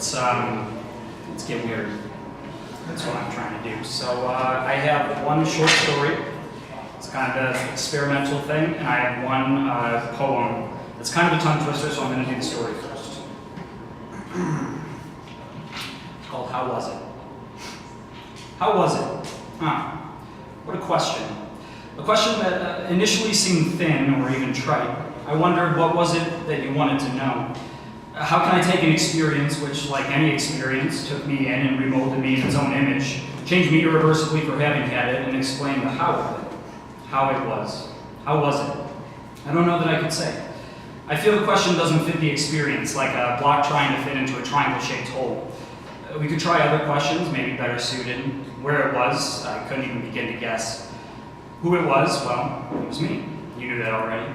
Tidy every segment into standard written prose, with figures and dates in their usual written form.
Let's get weird. That's what I'm trying to do. So I have one short story. It's kind of an experimental thing, and I have one poem. It's kind of a tongue twister, so I'm going to do the story first. It's called How Was It? How was it? What a question. A question that initially seemed thin or even trite. I wondered, what was it that you wanted to know? How can I take an experience which, like any experience, took me in and remolded me in its own image, changed me irreversibly for having had it, and explain the how of it? How it was. How was it? I don't know that I could say. I feel the question doesn't fit the experience, like a block trying to fit into a triangle-shaped hole. We could try other questions, maybe better suited. Where it was, I couldn't even begin to guess. Who it was, well, it was me. You knew that already.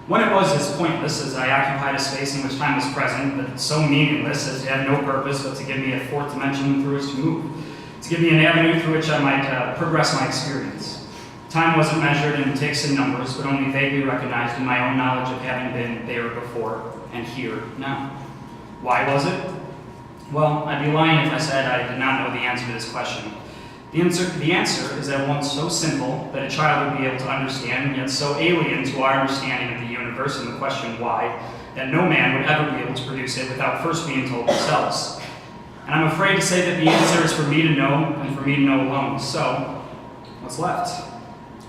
When it was is pointless, as I occupied a space in which time was present, but so meaningless as to have no purpose but to give me a fourth dimension through which to move, to give me an avenue through which I might progress my experience. Time wasn't measured in ticks and numbers, but only vaguely recognized in my own knowledge of having been there before and here now. Why was it? Well, I'd be lying if I said I did not know the answer to this question. The answer is at once so simple that a child would be able to understand, and yet so alien to our understanding of the universe and the question why, that no man would ever be able to produce it without first being told themselves. And I'm afraid to say that the answer is for me to know and for me to know alone. So, what's left?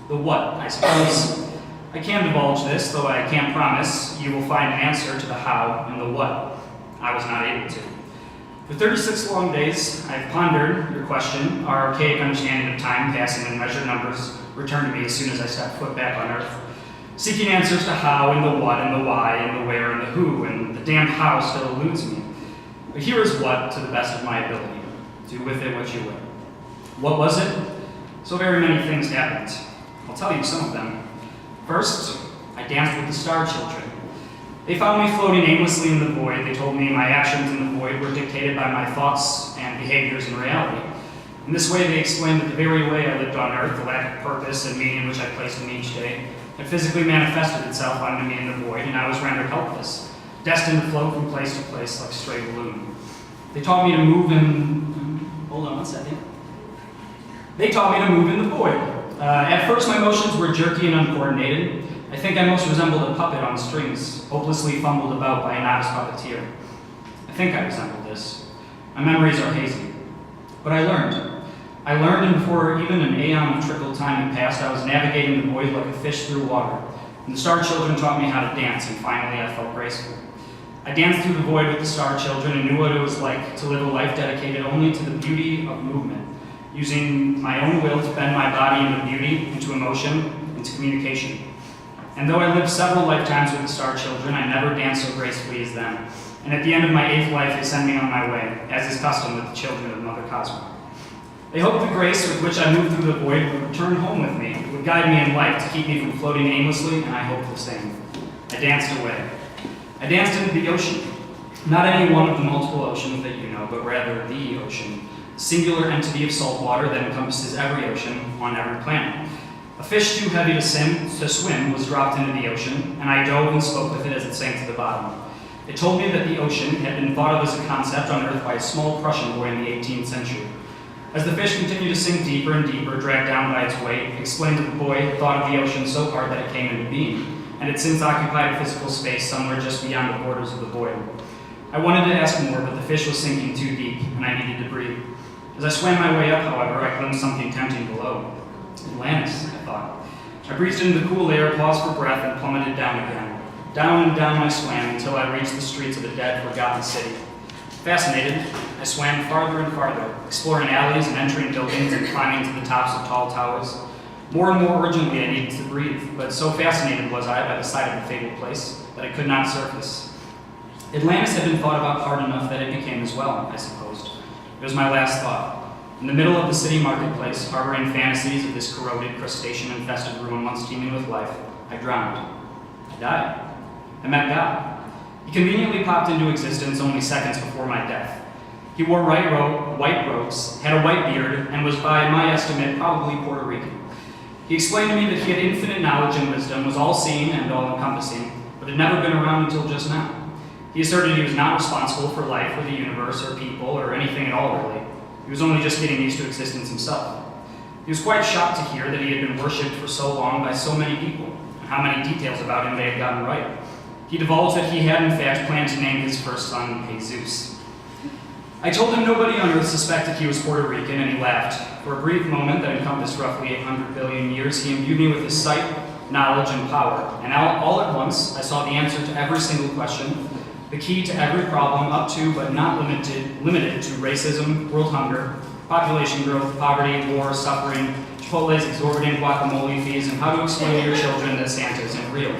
The what, I suppose. I can divulge this, though I can't promise you will find an answer to the how and the what. I was not able to. For 36 long days, I've pondered your question. Our archaic understanding of time passing in measured numbers returned to me as soon as I stepped foot back on Earth, seeking answers to how and the what and the why and the where and the who, and the damn how still eludes me. But here is what, to the best of my ability. Do with it what you will. What was it? So very many things happened. I'll tell you some of them. First, I danced with the star children. They found me floating aimlessly in the void. They told me my actions in the void were dictated by my thoughts and behaviors in reality. In this way, they explained that the very way I lived on Earth, the lack of purpose and meaning which I placed in each day, had physically manifested itself onto me in the void, and I was rendered helpless, destined to float from place to place like a stray balloon. They taught me to move in... Hold on one second. They taught me to move in the void. At first, my motions were jerky and uncoordinated. I think I most resembled a puppet on strings, hopelessly fumbled about by a novice puppeteer. I think I resembled this. My memories are hazy. But I learned. And before even an aeon of trickled time had passed, I was navigating the void like a fish through water. And the star children taught me how to dance, and finally I felt graceful. I danced through the void with the star children and knew what it was like to live a life dedicated only to the beauty of movement, using my own will to bend my body into beauty, into emotion, into communication. And though I lived several lifetimes with the star children, I never danced so gracefully as them. And at the end of my 8th life, they sent me on my way, as is custom with the children of Mother Cosmo. They hoped the grace with which I moved through the void would return home with me, would guide me in life to keep me from floating aimlessly, and I hoped the same. I danced away. I danced into the ocean. Not any one of the multiple oceans that you know, but rather the ocean, a singular entity of salt water that encompasses every ocean on every planet. A fish too heavy to swim was dropped into the ocean, and I dove and spoke with it as it sank to the bottom. It told me that the ocean had been thought of as a concept on Earth by a small Prussian boy in the 18th century. As the fish continued to sink deeper and deeper, dragged down by its weight, it explained that the boy had thought of the ocean so hard that it came into being, and had since occupied a physical space somewhere just beyond the borders of the void. I wanted to ask more, but the fish was sinking too deep, and I needed to breathe. As I swam my way up, however, I glimpsed something tempting below. Atlantis, I thought. I breathed into the cool air, paused for breath, and plummeted down again. Down and down I swam until I reached the streets of a dead, forgotten city. Fascinated, I swam farther and farther, exploring alleys and entering buildings and climbing to the tops of tall towers. More and more urgently I needed to breathe, but so fascinated was I by the sight of the fabled place that I could not surface. Atlantis had been thought about hard enough that it became as well, I supposed. It was my last thought. In the middle of the city marketplace, harboring fantasies of this corroded, crustacean-infested ruin once teeming with life, I drowned. I died. I met God. He conveniently popped into existence only seconds before my death. He wore white robes, had a white beard, and was, by my estimate, probably Puerto Rican. He explained to me that he had infinite knowledge and wisdom, was all-seeing and all-encompassing, but had never been around until just now. He asserted he was not responsible for life or the universe or people or anything at all, really. He was only just getting used to existence himself. He was quite shocked to hear that he had been worshipped for so long by so many people, and how many details about him they had gotten right. He divulged that he had in fact planned to name his first son Jesus. I told him nobody on earth suspected he was Puerto Rican, and he laughed. For a brief moment that encompassed roughly 800 billion years, he imbued me with his sight, knowledge, and power. And all at once, I saw the answer to every single question, the key to every problem up to, but not limited to racism, world hunger, population growth, poverty, war, suffering, Chipotle's exorbitant guacamole fees, and how to explain to your children that Santa isn't real.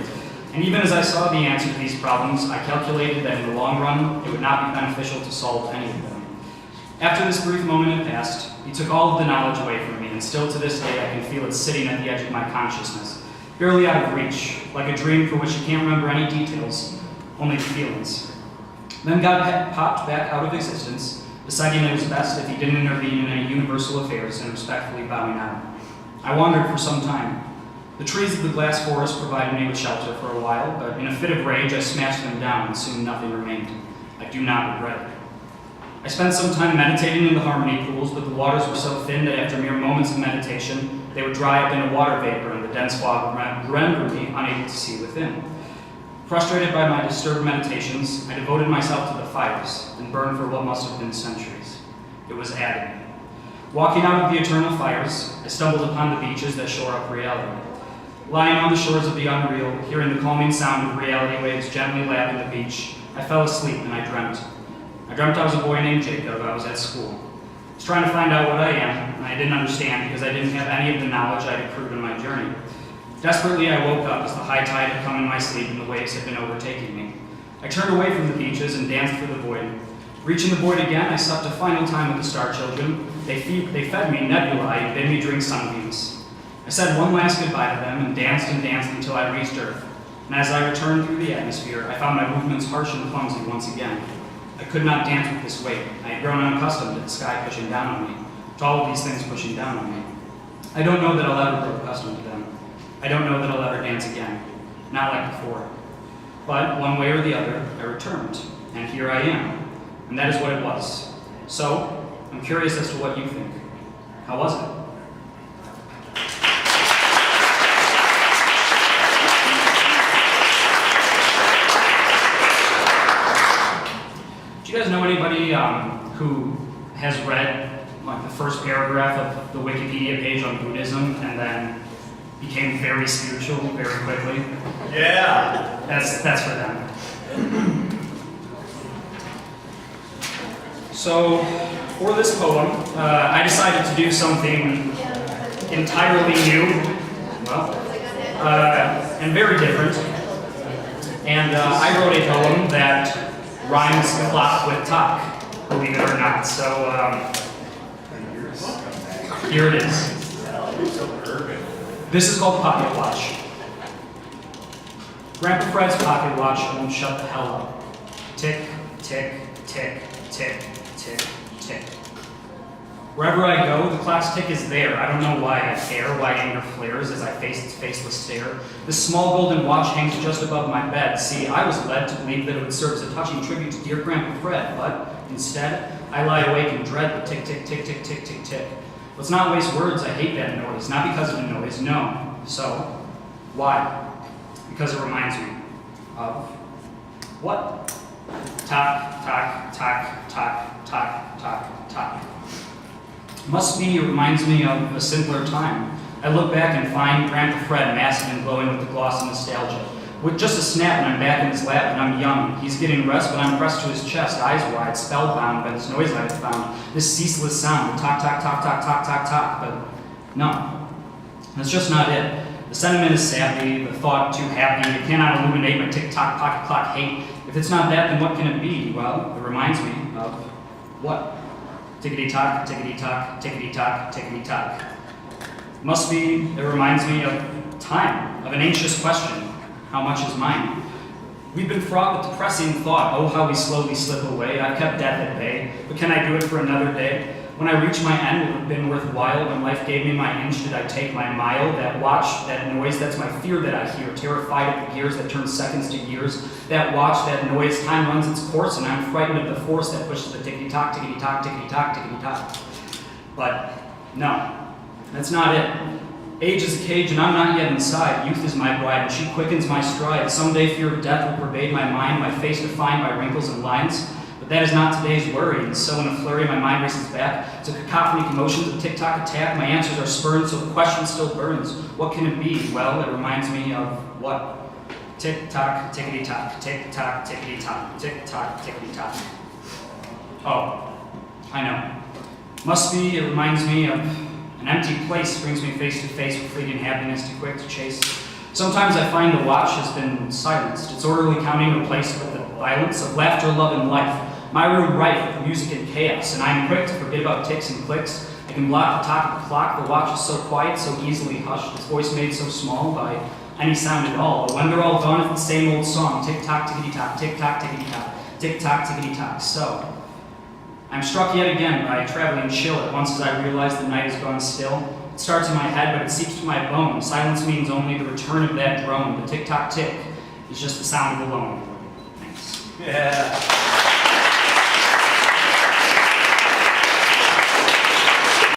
And even as I saw the answer to these problems, I calculated that in the long run, it would not be beneficial to solve any of them. After this brief moment had passed, he took all of the knowledge away from me, and still to this day I can feel it sitting at the edge of my consciousness, barely out of reach, like a dream for which you can't remember any details, only the feelings. Then God had popped back out of existence, deciding that it was best if he didn't intervene in any universal affairs, and respectfully bowing out. I wandered for some time. The trees of the glass forest provided me with shelter for a while, but in a fit of rage I smashed them down, and soon nothing remained. I do not regret it. I spent some time meditating in the harmony pools, but the waters were so thin that after mere moments of meditation, they would dry up into water vapor, and the dense fog rendered me unable to see within. Frustrated by my disturbed meditations, I devoted myself to the fires, and burned for what must have been centuries. It was agony. Walking out of the eternal fires, I stumbled upon the beaches that shore up reality. Lying on the shores of the unreal, hearing the calming sound of reality waves gently lapping the beach, I fell asleep and I dreamt. I dreamt I was a boy named Jacob. I was at school. I was trying to find out what I am, and I didn't understand because I didn't have any of the knowledge I'd accrued in my journey. Desperately, I woke up as the high tide had come in my sleep and the waves had been overtaking me. I turned away from the beaches and danced for the void. Reaching the void again, I supped a final time with the star children. They fed me nebulae and bid me drink sunbeams. I said one last goodbye to them and danced until I reached Earth. And as I returned through the atmosphere, I found my movements harsh and clumsy once again. I could not dance with this weight. I had grown unaccustomed to the sky pushing down on me, to all of these things pushing down on me. I don't know that I'll ever grow accustomed to them. I don't know that I'll ever dance again, not like before. But one way or the other, I returned, and here I am. And that is what it was. So, I'm curious as to what you think. How was it? Do you guys know anybody who has read like the first paragraph of the Wikipedia page on Buddhism and then became very spiritual very quickly? Yeah. That's for them. So, for this poem, I decided to do something entirely new, and very different. And I wrote a poem that rhymes clock with talk, believe it or not. So, here it is. This is called Pocket Watch. Grandpa Fred's pocket watch won't shut the hell up. Tick, tick, tick, tick, tick, tick. Wherever I go, the clock's tick is there. I don't know why I care, why anger flares as I face its faceless stare. This small golden watch hangs just above my bed. See, I was led to believe that it would serve as a touching tribute to dear Grandpa Fred, but instead, I lie awake and dread the tick, tick, tick, tick, tick, tick, tick. Let's not waste words. I hate that noise. Not because of the noise, no. So, why? Because it reminds me of what? Talk, talk, talk, talk, talk, talk, talk. Must be it reminds me of a simpler time. I look back and find Grandpa Fred massive and glowing with the gloss of nostalgia. With just a snap and I'm back in his lap and I'm young. He's getting rest, but I'm pressed to his chest, eyes wide, spellbound by this noise I have found. This ceaseless sound, talk, talk, talk, talk, talk, talk, talk. But no, that's just not it. The sentiment is sappy, the thought too happy. It cannot illuminate my tick-tock pocket clock hate. If it's not that, then what can it be? Well, it reminds me of what? Tickety-tock, tickety-tock, tickety-tock, tickety-tock. Must be, it reminds me of time, of an anxious question. How much is mine? We've been fraught with depressing thought. Oh, how we slowly slip away. I've kept death at bay, but can I do it for another day? When I reach my end, it would have been worthwhile. When life gave me my inch, did I take my mile? That watch, that noise, that's my fear that I hear. Terrified of the gears that turn seconds to years. That watch, that noise, time runs its course, and I'm frightened of the force that pushes the tickety-tock, tickety-tock, tickety-tock, tickety-tock. But no, that's not it. Age is a cage, and I'm not yet inside. Youth is my bride, and she quickens my stride. Someday fear of death will pervade my mind, my face defined by wrinkles and lines. But that is not today's worry, and so in a flurry my mind races back. It's a cacophony commotions of tick-tock attack. My answers are spurned, so the question still burns. What can it be? Well, it reminds me of what? Tick-tock, tickety-tock, tick-tock, tickety-tock, tick-tock, tickety-tock. Oh, I know. Must be, it reminds me of an empty place, brings me face to face with fleeting happiness too quick to chase. Sometimes I find the watch has been silenced, its orderly counting replaced with the violence of laughter, love, and life. My room rife with music and chaos, and I am quick to forget about ticks and clicks. I can block the top of the clock. The watch is so quiet, so easily hushed, its voice made so small by any sound at all. But when they're all gone, it's the same old song, tick-tock, tickety-tock, tick-tock, tickety-tock, tick-tock, tickety-tock. So, I'm struck yet again by a traveling chill at once as I realize the night has gone still. It starts in my head, but it seeps to my bone. Silence means only the return of that drone. The tick-tock tick is just the sound of the lone. Thanks. Yeah.